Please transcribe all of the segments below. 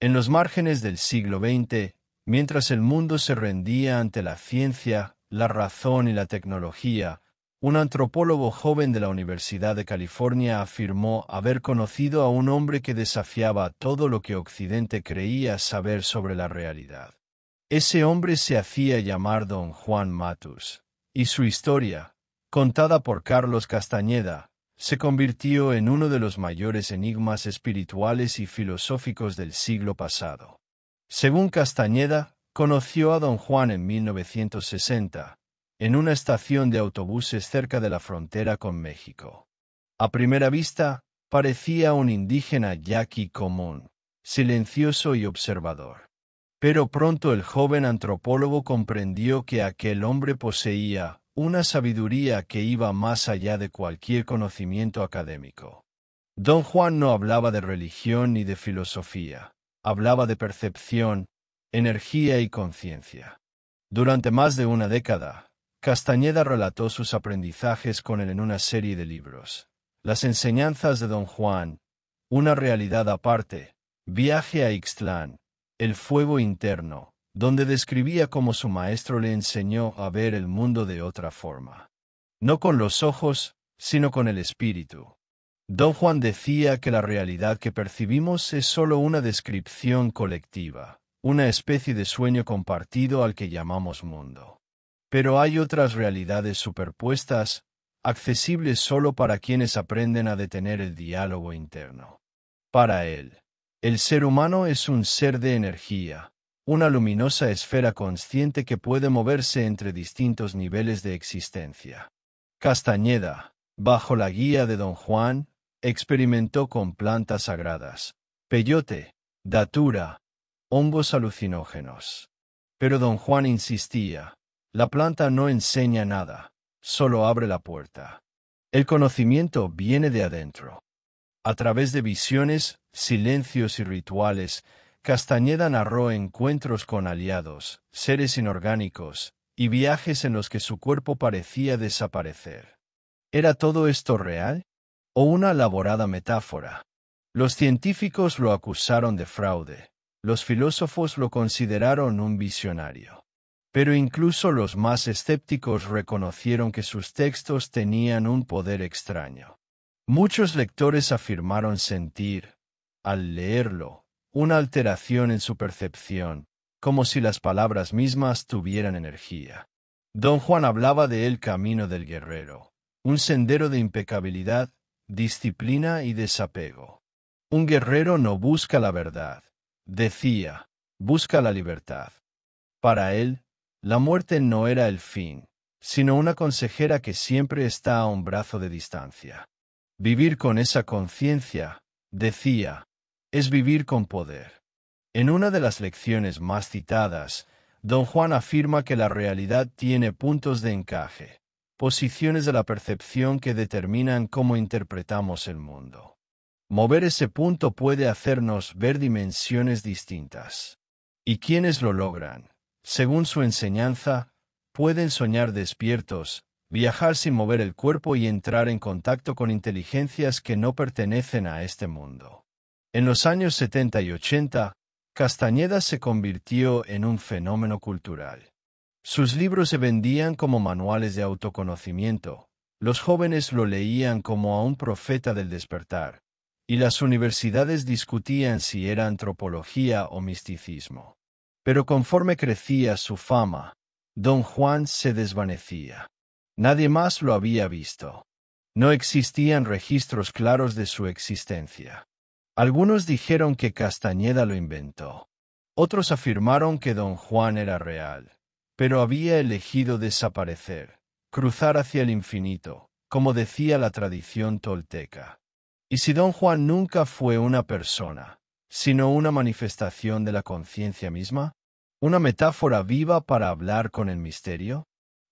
En los márgenes del siglo XX, mientras el mundo se rendía ante la ciencia, la razón y la tecnología, un antropólogo joven de la Universidad de California afirmó haber conocido a un hombre que desafiaba todo lo que Occidente creía saber sobre la realidad. Ese hombre se hacía llamar Don Juan Matus, y su historia, contada por Carlos Castañeda, se convirtió en uno de los mayores enigmas espirituales y filosóficos del siglo pasado. Según Castañeda, conoció a Don Juan en 1960, en una estación de autobuses cerca de la frontera con México. A primera vista, parecía un indígena yaqui común, silencioso y observador. Pero pronto el joven antropólogo comprendió que aquel hombre poseía una sabiduría que iba más allá de cualquier conocimiento académico. Don Juan no hablaba de religión ni de filosofía, hablaba de percepción, energía y conciencia. Durante más de una década, Castañeda relató sus aprendizajes con él en una serie de libros. Las enseñanzas de Don Juan, una realidad aparte, Viaje a Ixtlán, El fuego interno, donde describía cómo su maestro le enseñó a ver el mundo de otra forma. No con los ojos, sino con el espíritu. Don Juan decía que la realidad que percibimos es sólo una descripción colectiva, una especie de sueño compartido al que llamamos mundo. Pero hay otras realidades superpuestas, accesibles sólo para quienes aprenden a detener el diálogo interno. Para él, el ser humano es un ser de energía, una luminosa esfera consciente que puede moverse entre distintos niveles de existencia. Castañeda, bajo la guía de Don Juan, experimentó con plantas sagradas, peyote, datura, hongos alucinógenos. Pero Don Juan insistía, la planta no enseña nada, solo abre la puerta. El conocimiento viene de adentro. A través de visiones, silencios y rituales, Castañeda narró encuentros con aliados, seres inorgánicos, y viajes en los que su cuerpo parecía desaparecer. ¿Era todo esto real? ¿O una elaborada metáfora? Los científicos lo acusaron de fraude, los filósofos lo consideraron un visionario. Pero incluso los más escépticos reconocieron que sus textos tenían un poder extraño. Muchos lectores afirmaron sentir, al leerlo, una alteración en su percepción, como si las palabras mismas tuvieran energía. Don Juan hablaba de el camino del guerrero, un sendero de impecabilidad, disciplina y desapego. Un guerrero no busca la verdad, decía, busca la libertad. Para él, la muerte no era el fin, sino una consejera que siempre está a un brazo de distancia. Vivir con esa conciencia, decía, es vivir con poder. En una de las lecciones más citadas, Don Juan afirma que la realidad tiene puntos de encaje, posiciones de la percepción que determinan cómo interpretamos el mundo. Mover ese punto puede hacernos ver dimensiones distintas. Y quienes lo logran, según su enseñanza, pueden soñar despiertos, viajar sin mover el cuerpo y entrar en contacto con inteligencias que no pertenecen a este mundo. En los años 70 y 80, Castañeda se convirtió en un fenómeno cultural. Sus libros se vendían como manuales de autoconocimiento, los jóvenes lo leían como a un profeta del despertar, y las universidades discutían si era antropología o misticismo. Pero conforme crecía su fama, Don Juan se desvanecía. Nadie más lo había visto. No existían registros claros de su existencia. Algunos dijeron que Castañeda lo inventó. Otros afirmaron que Don Juan era real, pero había elegido desaparecer, cruzar hacia el infinito, como decía la tradición tolteca. ¿Y si Don Juan nunca fue una persona, sino una manifestación de la conciencia misma? ¿Una metáfora viva para hablar con el misterio?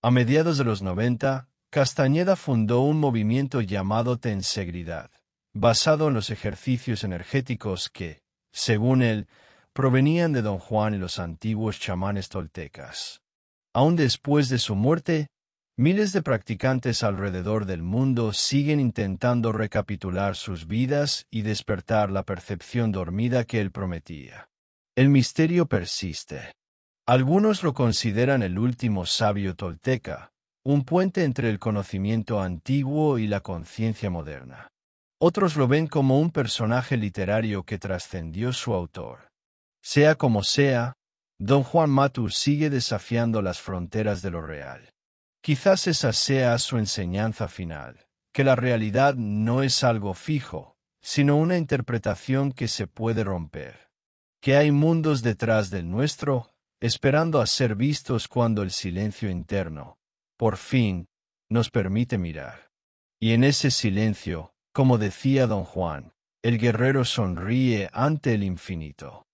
A mediados de los 90, Castañeda fundó un movimiento llamado Tensegridad, basado en los ejercicios energéticos que, según él, provenían de Don Juan y los antiguos chamanes toltecas. Aún después de su muerte, miles de practicantes alrededor del mundo siguen intentando recapitular sus vidas y despertar la percepción dormida que él prometía. El misterio persiste. Algunos lo consideran el último sabio tolteca, un puente entre el conocimiento antiguo y la conciencia moderna. Otros lo ven como un personaje literario que trascendió su autor. Sea como sea, Don Juan Matus sigue desafiando las fronteras de lo real. Quizás esa sea su enseñanza final, que la realidad no es algo fijo, sino una interpretación que se puede romper. Que hay mundos detrás del nuestro, esperando a ser vistos cuando el silencio interno, por fin, nos permite mirar. Y en ese silencio, como decía Don Juan, el guerrero sonríe ante el infinito.